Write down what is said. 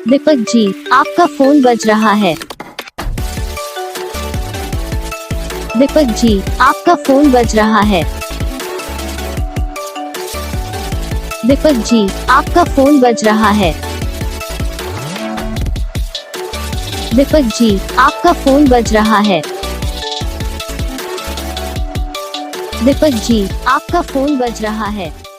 दीपक जी, आपका फोन बज रहा है। दीपक जी, आपका फोन बज रहा है। दीपक जी, आपका फोन बज रहा है। दीपक जी, आपका फोन बज रहा है। दीपक जी, आपका फोन बज रहा है।